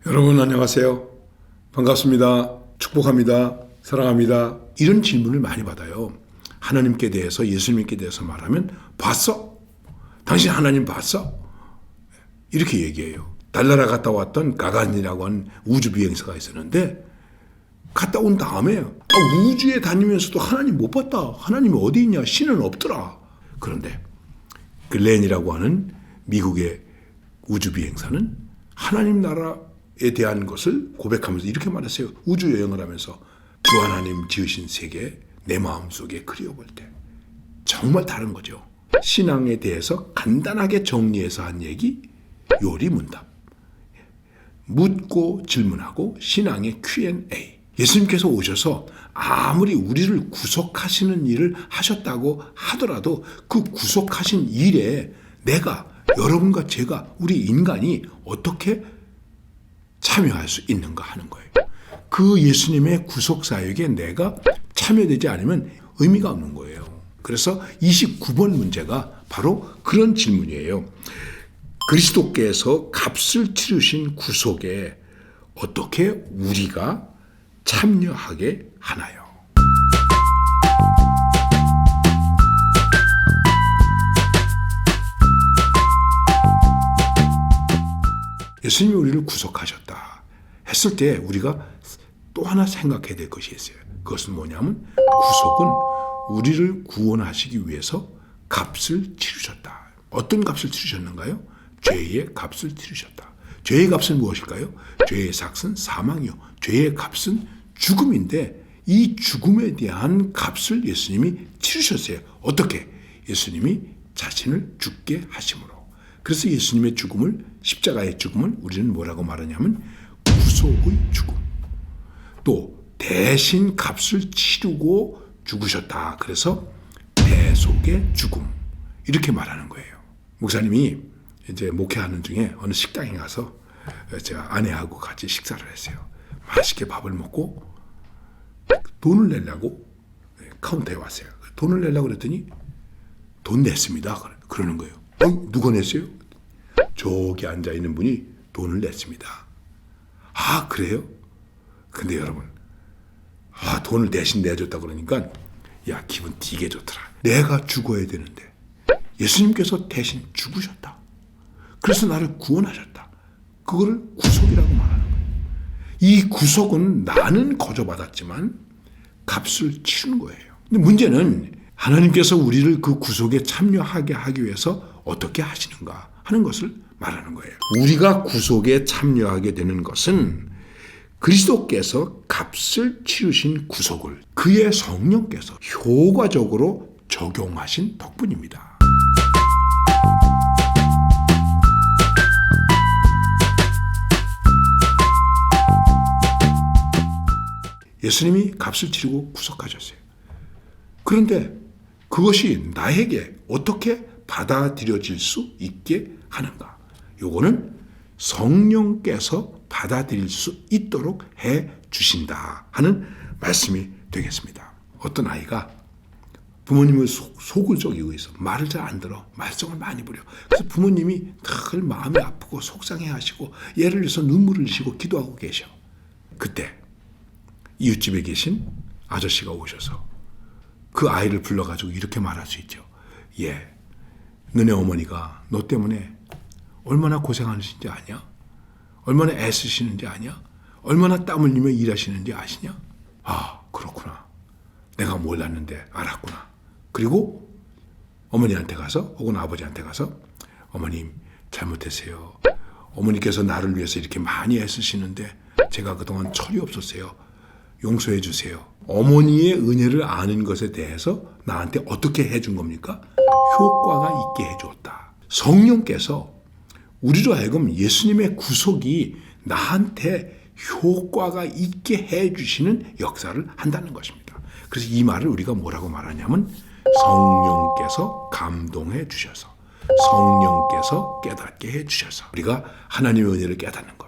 여러분 안녕하세요. 반갑습니다. 축복합니다. 사랑합니다. 이런 질문을 많이 받아요. 하나님께 대해서, 예수님께 대해서 말하면 봤어? 당신 하나님 봤어? 이렇게 얘기해요. 달나라 갔다 왔던 가가린이라고 하는 우주 비행사가 있었는데 갔다 온 다음에 우주에 다니면서도 하나님 못 봤다. 하나님이 어디 있냐? 신은 없더라. 그런데 글렌이라고 하는 미국의 우주 비행사는 하나님 나라에 대한 것을 고백하면서 이렇게 말했어요. 우주 여행을 하면서 주 하나님 지으신 세계 내 마음속에 그려볼 때 정말 다른 거죠. 신앙에 대해서 간단하게 정리해서 한 얘기, 요리문답. 묻고 질문하고 신앙의 Q&A. 예수님께서 오셔서 아무리 우리를 구속하시는 일을 하셨다고 하더라도 그 구속하신 일에 내가, 여러분과 제가, 우리 인간이 어떻게 참여할 수 있는가 하는 거예요. 그 예수님의 구속사역에 내가 참여되지 않으면 의미가 없는 거예요. 그래서 29번 문제가 바로 그런 질문이에요. 그리스도께서 값을 치르신 구속에 어떻게 우리가 참여하게 하나요? 예수님이 우리를 구속하셨다 했을 때 우리가 또 하나 생각해야 될 것이 있어요. 그것은 뭐냐면 구속은 우리를 구원하시기 위해서 값을 치르셨다. 어떤 값을 치르셨는가요? 죄의 값을 치르셨다. 죄의 값은 무엇일까요? 죄의 삭은 사망이요. 죄의 값은 죽음인데 이 죽음에 대한 값을 예수님이 치르셨어요. 어떻게? 예수님이 자신을 죽게 하심으로. 그래서 예수님의 죽음을, 십자가의 죽음을 우리는 뭐라고 말하냐면 구속의 죽음. 또 대신 값을 치르고 죽으셨다. 그래서 대속의 죽음. 이렇게 말하는 거예요. 목사님이 이제 목회하는 중에 어느 식당에 가서 제가 아내하고 같이 식사를 했어요. 맛있게 밥을 먹고 돈을 내려고 카운터에 왔어요. 돈을 내려고 그랬더니 돈 냈습니다. 그러는 거예요. 누가 냈어요? 저기 앉아있는 분이 돈을 냈습니다. 아, 그래요? 근데 여러분, 돈을 대신 내줬다 그러니까 야, 기분 되게 좋더라. 내가 죽어야 되는데 예수님께서 대신 죽으셨다. 그래서 나를 구원하셨다. 그거를 구속이라고 말하는 거예요. 이 구속은 나는 거저받았지만 값을 치르는 거예요. 근데 문제는 하나님께서 우리를 그 구속에 참여하게 하기 위해서 어떻게 하시는가 하는 것을 말하는 거예요. 우리가 구속에 참여하게 되는 것은 그리스도께서 값을 치르신 구속을 그의 성령께서 효과적으로 적용하신 덕분입니다. 예수님이 값을 치르고 구속하셨어요. 그런데 그것이 나에게 어떻게 받아들여질 수 있게 하는가? 요거는 성령께서 받아들일 수 있도록 해 주신다 하는 말씀이 되겠습니다. 어떤 아이가 부모님을 속을 썩이고 있어. 말을 잘 안 들어. 말썽을 많이 부려. 그래서 부모님이 늘 마음이 아프고 속상해 하시고 예를 들어서 눈물을 흘리시고 기도하고 계셔. 그때 이웃집에 계신 아저씨가 오셔서 그 아이를 불러가지고 이렇게 말할 수 있죠. 예, 너네 어머니가 너 때문에 얼마나 고생하시는지 아냐? 얼마나 애쓰시는지 아냐? 얼마나 땀 흘리며 일하시는지 아시냐? 아, 그렇구나. 내가 몰랐는데 알았구나. 그리고 어머니한테 가서 혹은 아버지한테 가서 어머님 잘못했어요. 어머니께서 나를 위해서 이렇게 많이 애쓰시는데 제가 그동안 철이 없었어요. 용서해 주세요. 어머니의 은혜를 아는 것에 대해서 나한테 어떻게 해준 겁니까? 효과가 있게 해주었다. 성령께서 우리로 하여금 예수님의 구속이 나한테 효과가 있게 해주시는 역사를 한다는 것입니다. 그래서 이 말을 우리가 뭐라고 말하냐면 성령께서 감동해 주셔서 성령께서 깨닫게 해 주셔서 우리가 하나님의 은혜를 깨닫는 것.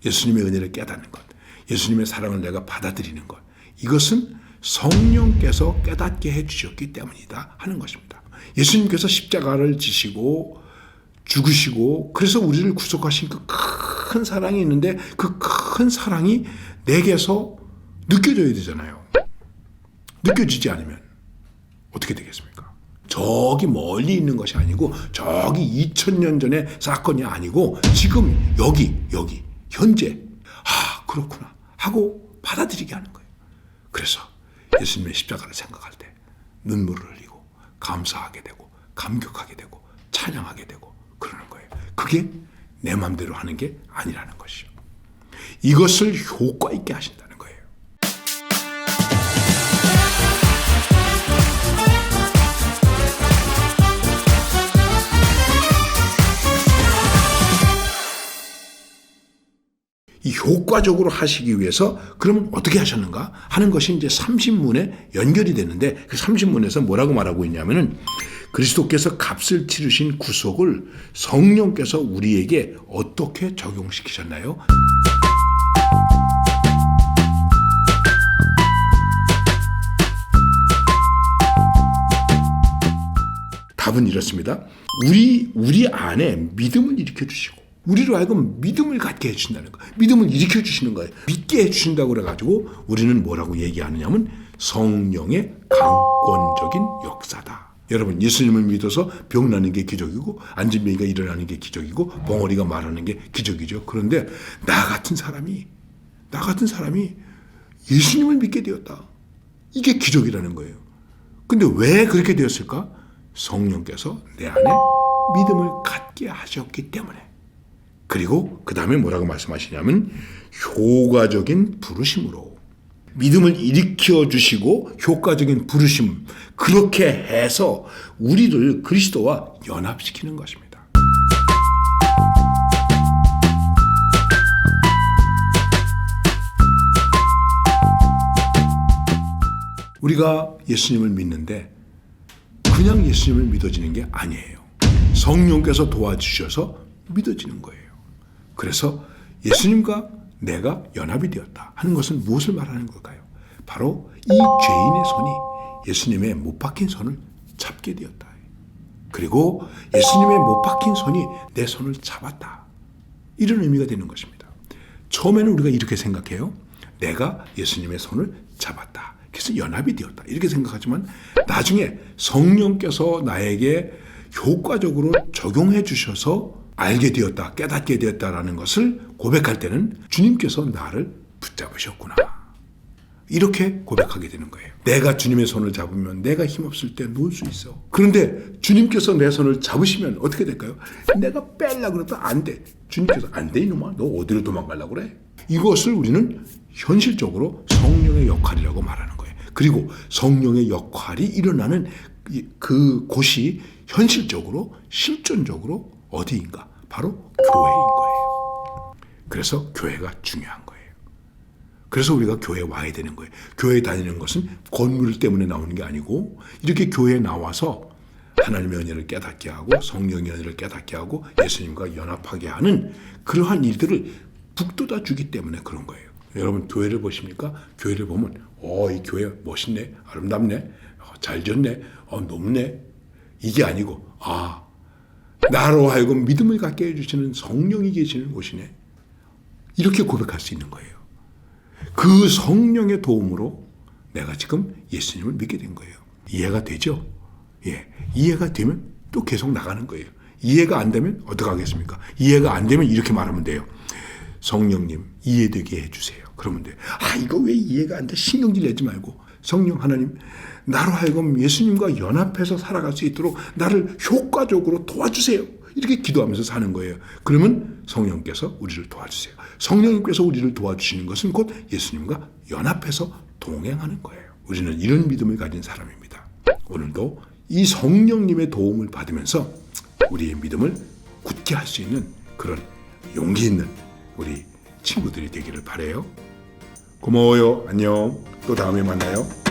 예수님의 은혜를 깨닫는 것, 예수님의 사랑을 내가 받아들이는 것, 이것은 성령께서 깨닫게 해주셨기 때문이다 하는 것입니다. 예수님께서 십자가를 지시고 죽으시고 그래서 우리를 구속하신 그 큰 사랑이 있는데 그 큰 사랑이 내게서 느껴져야 되잖아요. 느껴지지 않으면 어떻게 되겠습니까? 저기 멀리 있는 것이 아니고 저기 2000년 전의 사건이 아니고 지금 여기 현재 그렇구나 하고 받아들이게 하는 거예요. 그래서 예수님의 십자가를 생각할 때 눈물을 흘리고 감사하게 되고 감격하게 되고 찬양하게 되고 그러는 거예요. 그게 내 마음대로 하는 게 아니라는 것이죠. 이것을 효과 있게 하신다는 거예요. 이 효과적으로 하시기 위해서 그러면 어떻게 하셨는가 하는 것이 이제 30문에 연결이 되는데 그 30문에서 뭐라고 말하고 있냐면은 그리스도께서 값을 치르신 구속을 성령께서 우리에게 어떻게 적용시키셨나요? 답은 이렇습니다. 우리 안에 믿음을 일으켜 주시고 우리로 하여금 믿음을 갖게 해주신다는 거예요. 믿음을 일으켜 주시는 거예요. 믿게 해주신다고 그래가지고 우리는 뭐라고 얘기하느냐면 성령의 강권적인 역사다. 여러분 여러분 예수님을 믿어서 병나는 게 기적이고 안진뱅이가 일어나는 게 기적이고 벙어리가 말하는 게 기적이죠. 그런데 나 같은 사람이 예수님을 믿게 되었다. 이게 기적이라는 거예요. 근데 왜 그렇게 되었을까? 성령께서 내 안에 믿음을 갖게 하셨기 때문에. 그리고 그 다음에 뭐라고 말씀하시냐면 효과적인 부르심으로 믿음을 일으켜 주시고 효과적인 부르심, 그렇게 해서 우리를 그리스도와 연합시키는 것입니다. 우리가 예수님을 믿는데 그냥 예수님을 믿어지는 게 아니에요. 성령께서 도와주셔서 믿어지는 거예요. 그래서 예수님과 내가 연합이 되었다 하는 것은 무엇을 말하는 걸까요? 바로 이 죄인의 손이 예수님의 못 박힌 손을 잡게 되었다. 그리고 예수님의 못 박힌 손이 내 손을 잡았다. 이런 의미가 되는 것입니다. 처음에는 우리가 이렇게 생각해요. 내가 예수님의 손을 잡았다. 그래서 연합이 되었다. 이렇게 생각하지만 나중에 성령께서 나에게 효과적으로 적용해 주셔서 알게 되었다, 깨닫게 되었다라는 것을 고백할 때는 주님께서 나를 붙잡으셨구나. 이렇게 고백하게 되는 거예요. 내가 주님의 손을 잡으면 내가 힘없을 때 놓을 수 있어. 그런데 주님께서 내 손을 잡으시면 어떻게 될까요? 내가 빼려고 그래도 안 돼. 주님께서 안 돼 이놈아. 너 어디로 도망가려고 그래? 이것을 우리는 현실적으로 성령의 역할이라고 말하는 거예요. 그리고 성령의 역할이 일어나는 그 곳이 현실적으로 실존적으로 어디인가? 바로 교회인 거예요. 그래서 교회가 중요한 거예요. 그래서 우리가 교회에 와야 되는 거예요. 교회에 다니는 것은 건물 때문에 나오는 게 아니고 이렇게 교회에 나와서 하나님의 은혜를 깨닫게 하고 성령의 은혜를 깨닫게 하고 예수님과 연합하게 하는 그러한 일들을 북돋아 주기 때문에 그런 거예요. 여러분 교회를 보십니까? 교회를 보면 이 교회 멋있네, 아름답네, 잘 지었네, 높네. 이게 아니고 나로 하여금 믿음을 갖게 해주시는 성령이 계시는 곳이네. 이렇게 고백할 수 있는 거예요. 그 성령의 도움으로 내가 지금 예수님을 믿게 된 거예요. 이해가 되죠? 예. 이해가 되면 또 계속 나가는 거예요. 이해가 안 되면 어떻게 하겠습니까? 이해가 안 되면 이렇게 말하면 돼요. 성령님 이해되게 해주세요. 그러면 돼요. 이거 왜 이해가 안 돼? 신경질 내지 말고 성령 하나님 나로 하여금 예수님과 연합해서 살아갈 수 있도록 나를 효과적으로 도와주세요. 이렇게 기도하면서 사는 거예요. 그러면 성령께서 우리를 도와주세요. 성령님께서 우리를 도와주시는 것은 곧 예수님과 연합해서 동행하는 거예요. 우리는 이런 믿음을 가진 사람입니다. 오늘도 이 성령님의 도움을 받으면서 우리의 믿음을 굳게 할 수 있는 그런 용기 있는 우리 친구들이 되기를 바라요. 고마워요. 안녕. 또 다음에 만나요.